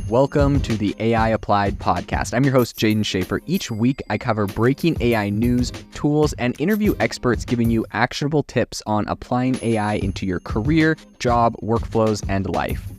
Welcome to the AI Applied podcast. I'm your host, Jaden Schaefer. Each week, I cover breaking AI news, tools, and interview experts giving you actionable tips on applying AI into your career, job, workflows, and life.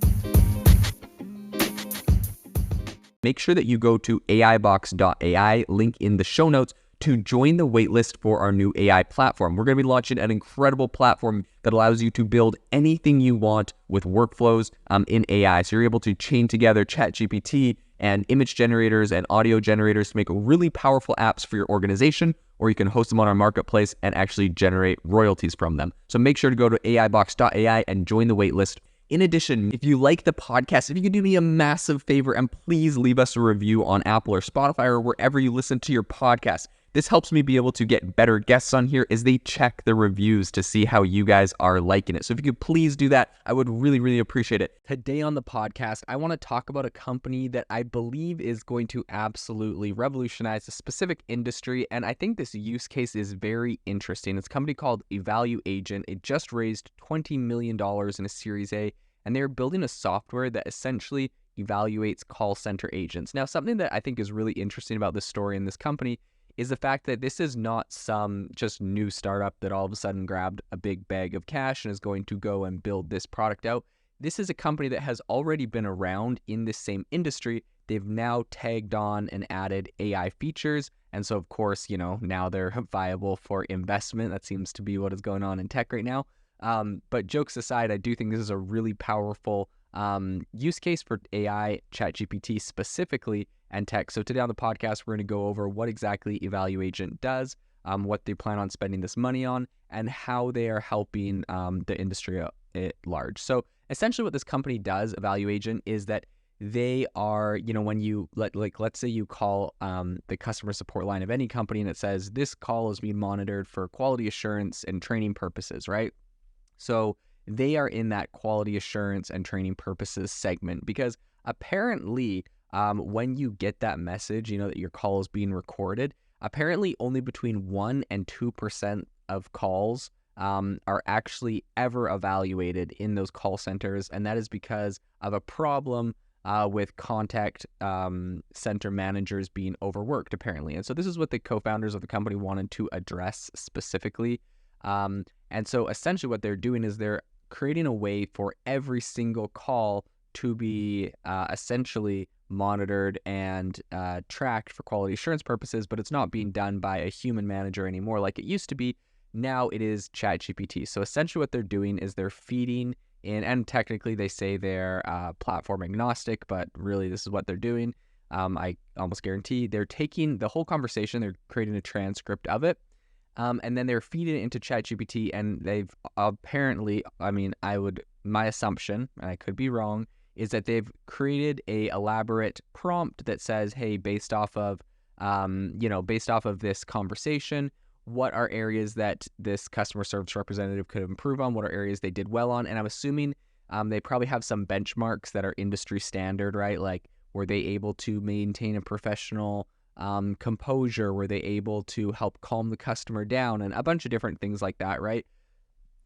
Make sure that you go to AIbox.ai, link in the show notes, to join the waitlist for our new AI platform. We're going to be launching an incredible platform that allows you to build anything you want with workflows in AI. So you're able to chain together ChatGPT and image generators and audio generators to make really powerful apps for your organization, or you can host them on our marketplace and actually generate royalties from them. So make sure to go to AIbox.ai and join the waitlist. In addition, if you like the podcast, if you could do me a massive favor and please leave us a review on Apple or Spotify or wherever you listen to your podcast. This helps me be able to get better guests on here as they check the reviews to see how you guys are liking it. So if you could please do that, I would really appreciate it. Today on the podcast, I want to talk about a company that I believe is going to absolutely revolutionize a specific industry. And I think this use case is very interesting. It's a company called EvaluAgent. It just raised $20 million in a Series A, and they're building a software that essentially evaluates call center agents. Now, something that I think is really interesting about this story and this company is the fact that this is not some just new startup that all of a sudden grabbed a big bag of cash and is going to go and build this product out. This is a company that has already been around in this same industry. They've now tagged on and added AI features. And so, of course, now they're viable for investment. That seems to be what is going on in tech right now. But jokes aside, I do think this is a really powerful use case for AI, ChatGPT specifically, and tech. So today on the podcast, we're going to go over what exactly EvaluAgent does, what they plan on spending this money on, and how they are helping the industry at large. So essentially what this company does, EvaluAgent, is that they are, when you, let's say you call the customer support line of any company and it says, this call is being monitored for quality assurance and training purposes, right? So they are in that quality assurance and training purposes segment because apparently when you get that message, that your call is being recorded, apparently only between 1% and 2% of calls are actually ever evaluated in those call centers. And that is because of a problem with contact center managers being overworked, apparently. And so this is what the co-founders of the company wanted to address specifically. And so essentially what they're doing is they're creating a way for every single call to be essentially monitored and tracked for quality assurance purposes, but it's not being done by a human manager anymore like it used to be. Now it is ChatGPT. So essentially what they're doing is they're feeding in, and technically they say they're platform agnostic, but really this is what they're doing. I almost guarantee they're taking the whole conversation, they're creating a transcript of it, and then they're feeding it into ChatGPT, and they've apparently, my assumption, and I could be wrong, is that they've created a elaborate prompt that says, hey, based off of this conversation, what are areas that this customer service representative could improve on? What are areas they did well on? And I'm assuming they probably have some benchmarks that are industry standard, right? Like, were they able to maintain a professional composure? Were they able to help calm the customer down? And a bunch of different things like that, right?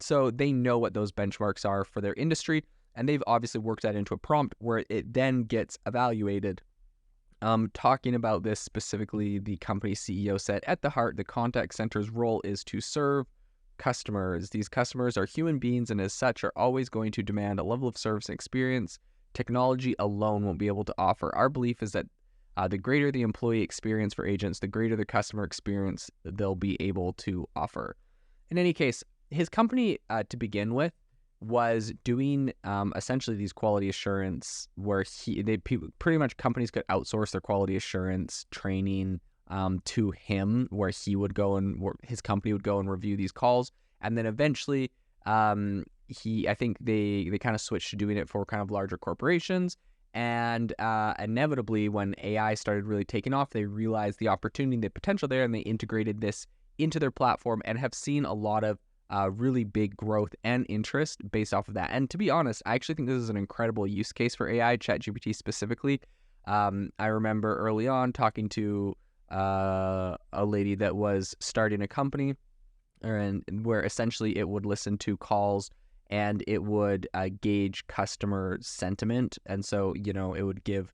So they know what those benchmarks are for their industry, and they've obviously worked that into a prompt where it then gets evaluated. Talking about this specifically, the company CEO said, at the heart, the contact center's role is to serve customers. These customers are human beings and as such are always going to demand a level of service and experience technology alone won't be able to offer. Our belief is that the greater the employee experience for agents, the greater the customer experience they'll be able to offer. In any case, his company, to begin with, was doing essentially these quality assurance where pretty much companies could outsource their quality assurance training to him, where he would go and his company would go and review these calls, and then eventually I think they kind of switched to doing it for kind of larger corporations. And inevitably, when AI started really taking off, they realized the opportunity, the potential there, and they integrated this into their platform and have seen a lot of really big growth and interest based off of that. And to be honest, I actually think this is an incredible use case for AI, ChatGPT specifically. I remember early on talking to a lady that was starting a company, and where essentially it would listen to calls and it would gauge customer sentiment. And so, it would give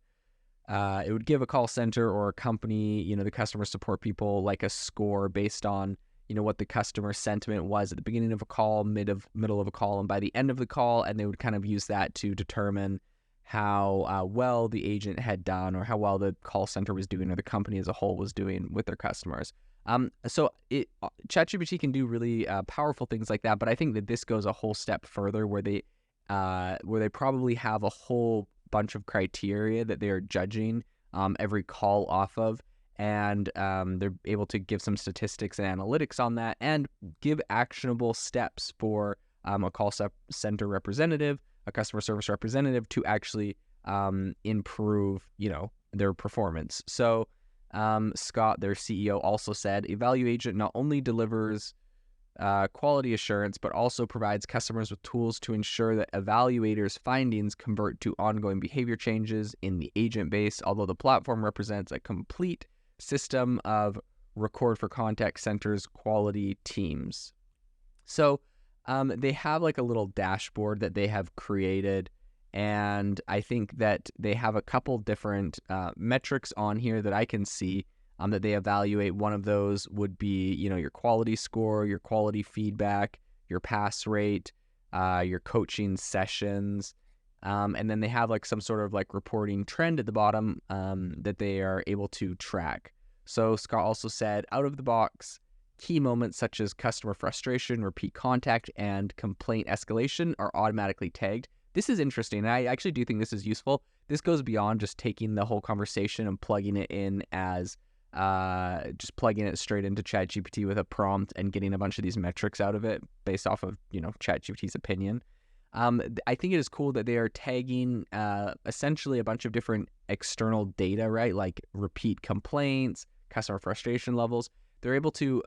a call center or a company, the customer support people, like a score based on, what the customer sentiment was at the beginning of a call, middle of a call, and by the end of the call. And they would kind of use that to determine how well the agent had done, or how well the call center was doing, or the company as a whole was doing with their customers. So ChatGPT can do really powerful things like that, but I think that this goes a whole step further, where they probably have a whole bunch of criteria that they are judging every call off of, and they're able to give some statistics and analytics on that, and give actionable steps for a call center representative, a customer service representative, to actually improve, their performance. So Scott, their CEO, also said, EvaluAgent not only delivers quality assurance, but also provides customers with tools to ensure that evaluators' findings convert to ongoing behavior changes in the agent base, although the platform represents a complete system of record for contact centers quality teams. So they have like a little dashboard that they have created, and I think that they have a couple different metrics on here that I can see that they evaluate. One of those would be, your quality score, your quality feedback, your pass rate, your coaching sessions. And then they have like some sort of like reporting trend at the bottom that they are able to track. So Scott also said, out of the box, key moments such as customer frustration, repeat contact, and complaint escalation are automatically tagged. This is interesting. I actually do think this is useful. This goes beyond just taking the whole conversation and plugging it in as just plugging it straight into ChatGPT with a prompt and getting a bunch of these metrics out of it based off of, ChatGPT's opinion. I think it is cool that they are tagging essentially a bunch of different external data, right? Like repeat complaints, customer frustration levels. They're able to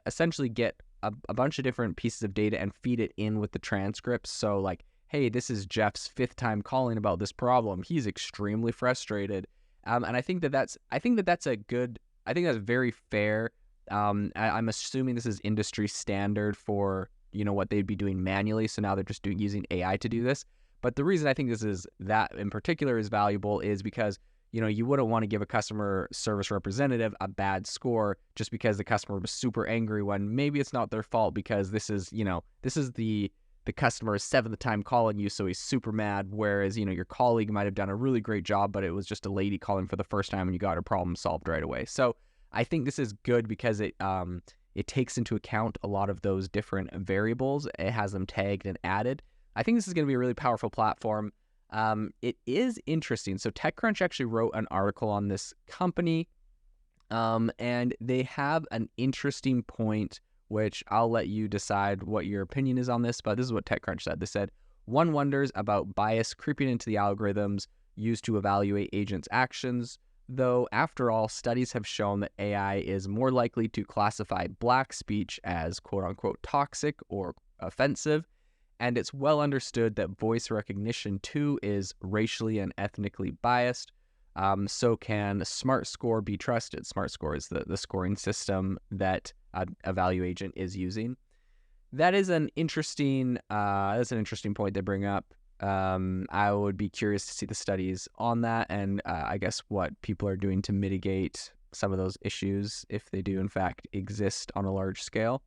essentially get a bunch of different pieces of data and feed it in with the transcripts. So like, hey, this is Jeff's 5th time calling about this problem. He's extremely frustrated. And I think that's very fair. I'm assuming this is industry standard for, what they'd be doing manually. So now they're just using AI to do this. But the reason I think that in particular is valuable is because, you wouldn't want to give a customer service representative a bad score just because the customer was super angry, when maybe it's not their fault, because this is the customer's 7th time calling you, so he's super mad. Whereas, your colleague might have done a really great job, but it was just a lady calling for the first time and you got her problem solved right away. So I think this is good because it takes into account a lot of those different variables. It has them tagged and added. I think this is going to be a really powerful platform. It is interesting. So TechCrunch actually wrote an article on this company, and they have an interesting point, which I'll let you decide what your opinion is on this, but this is what TechCrunch said. They said, one wonders about bias creeping into the algorithms used to evaluate agents' actions, though after all, studies have shown that AI is more likely to classify black speech as quote-unquote toxic or offensive, and it's well understood that voice recognition too is racially and ethnically biased. So can SmartScore be trusted? SmartScore is the scoring system that EvaluAgent is using. That is an interesting point they bring up. I would be curious to see the studies on that, and I guess what people are doing to mitigate some of those issues, if they do in fact exist on a large scale.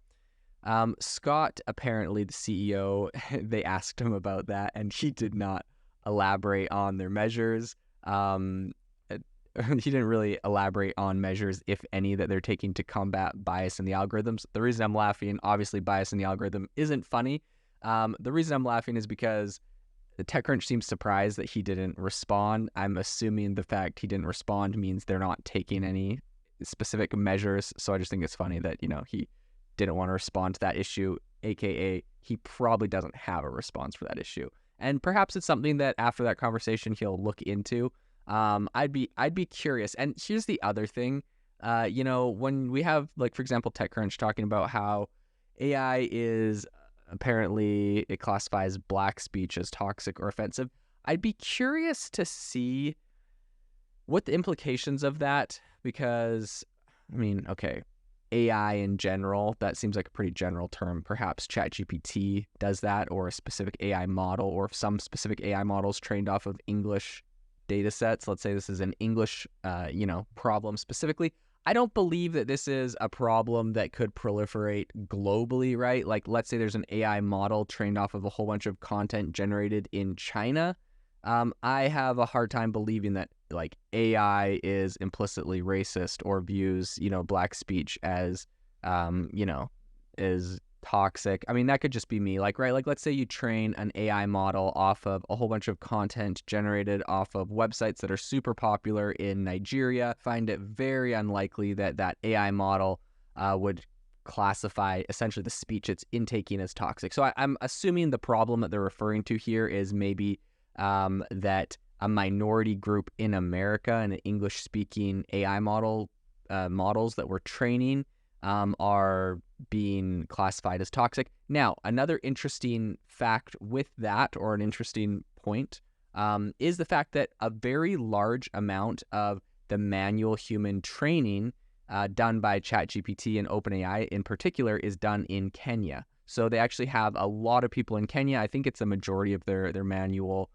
Scott, apparently the CEO, they asked him about that, and he did not elaborate on their measures. He didn't really elaborate on measures, if any, that they're taking to combat bias in the algorithms. The reason I'm laughing, obviously bias in the algorithm isn't funny. The reason I'm laughing is because the TechCrunch seems surprised that he didn't respond. I'm assuming the fact he didn't respond means they're not taking any specific measures. So I just think it's funny that, he didn't want to respond to that issue, aka he probably doesn't have a response for that issue. And perhaps it's something that after that conversation he'll look into. I'd be curious. And here's the other thing, when we have, like, for example, TechCrunch talking about how AI is apparently, it classifies black speech as toxic or offensive, I'd be curious to see what the implications of that, because, okay, AI in general. That seems like a pretty general term. Perhaps ChatGPT does that, or a specific AI model, or if some specific AI models trained off of English data sets. Let's say this is an English, problem specifically. I don't believe that this is a problem that could proliferate globally, right? Like, let's say there's an AI model trained off of a whole bunch of content generated in China. I have a hard time believing that like AI is implicitly racist or views, black speech as, is toxic. I mean, that could just be me. Like, right? Like, let's say you train an AI model off of a whole bunch of content generated off of websites that are super popular in Nigeria. Find it very unlikely that that AI model would classify essentially the speech it's intaking as toxic. So I'm assuming the problem that they're referring to here is maybe that a minority group in America and English-speaking AI models that we're training are being classified as toxic. Now, another interesting fact with that, or an interesting point, is the fact that a very large amount of the manual human training done by ChatGPT and OpenAI in particular is done in Kenya. So they actually have a lot of people in Kenya. I think it's a majority of their manual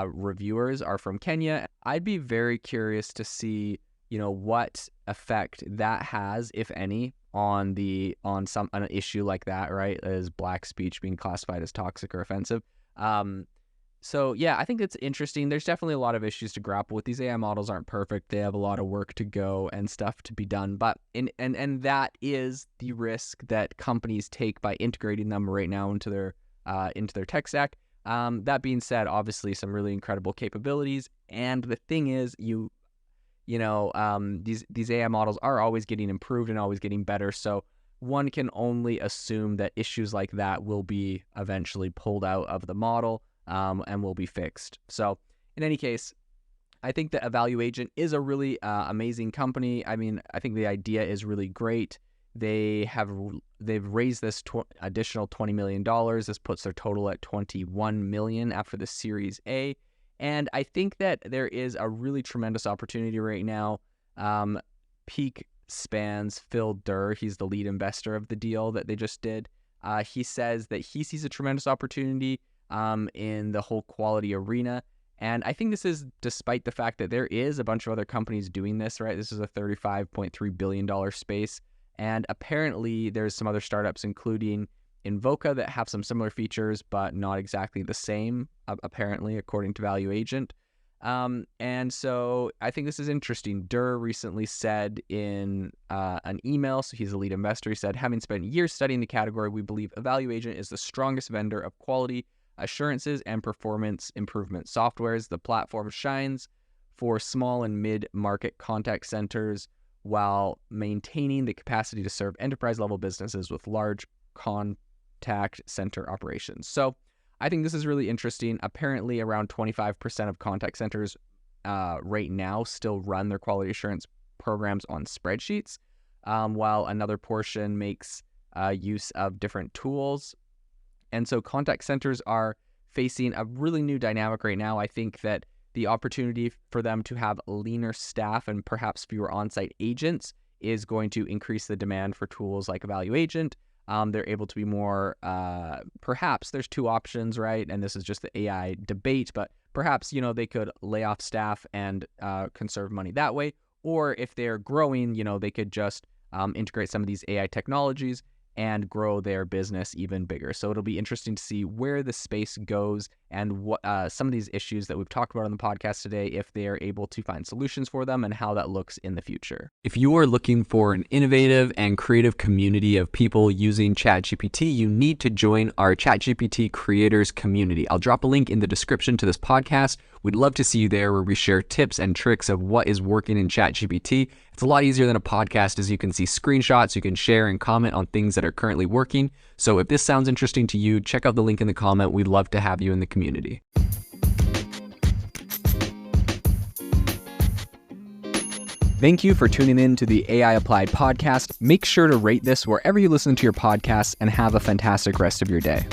reviewers are from Kenya. I'd be very curious to see, what effect that has, if any, on an issue like that, right? As black speech being classified as toxic or offensive. So yeah, I think it's interesting. There's definitely a lot of issues to grapple with. These AI models aren't perfect. They have a lot of work to go and stuff to be done. But and that is the risk that companies take by integrating them right now into their tech stack. That being said, obviously some really incredible capabilities. And the thing is, these AI models are always getting improved and always getting better. So one can only assume that issues like that will be eventually pulled out of the model and will be fixed. So in any case, I think that EvaluAgent is a really amazing company. I mean, I think the idea is really great. They've raised this additional $20 million. This puts their total at $21 million after the Series A. And I think that there is a really tremendous opportunity right now. Peak Span's Phil Durr, he's the lead investor of the deal that they just did. He says that he sees a tremendous opportunity in the whole quality arena. And I think this is despite the fact that there is a bunch of other companies doing this, right? This is a $35.3 billion space. And apparently there's some other startups, including Invoca, that have some similar features, but not exactly the same, apparently, according to EvaluAgent. And so I think this is interesting. Durr recently said in an email, so he's a lead investor, he said, having spent years studying the category, we believe EvaluAgent is the strongest vendor of quality assurances and performance improvement softwares. The platform shines for small and mid-market contact centers while maintaining the capacity to serve enterprise-level businesses with large contact center operations. So I think this is really interesting. Apparently, around 25% of contact centers right now still run their quality assurance programs on spreadsheets, while another portion makes use of different tools. And so contact centers are facing a really new dynamic right now. I think that the opportunity for them to have leaner staff and perhaps fewer on-site agents is going to increase the demand for tools like EvaluAgent. They're able to be more, perhaps there's two options, right? And this is just the AI debate, but perhaps, they could lay off staff and conserve money that way. Or if they're growing, they could just integrate some of these AI technologies and grow their business even bigger. So it'll be interesting to see where the space goes and what some of these issues that we've talked about on the podcast today, if they are able to find solutions for them and how that looks in the future. If you are looking for an innovative and creative community of people using ChatGPT, you need to join our ChatGPT creators community. I'll drop a link in the description to this podcast. We'd love to see you there, where we share tips and tricks of what is working in ChatGPT. It's a lot easier than a podcast, as you can see screenshots, you can share and comment on things that are currently working. So if this sounds interesting to you, check out the link in the comment. We'd love to have you in the community. Thank you for tuning in to the AI Applied podcast. Make sure to rate this wherever you listen to your podcasts, and have a fantastic rest of your day.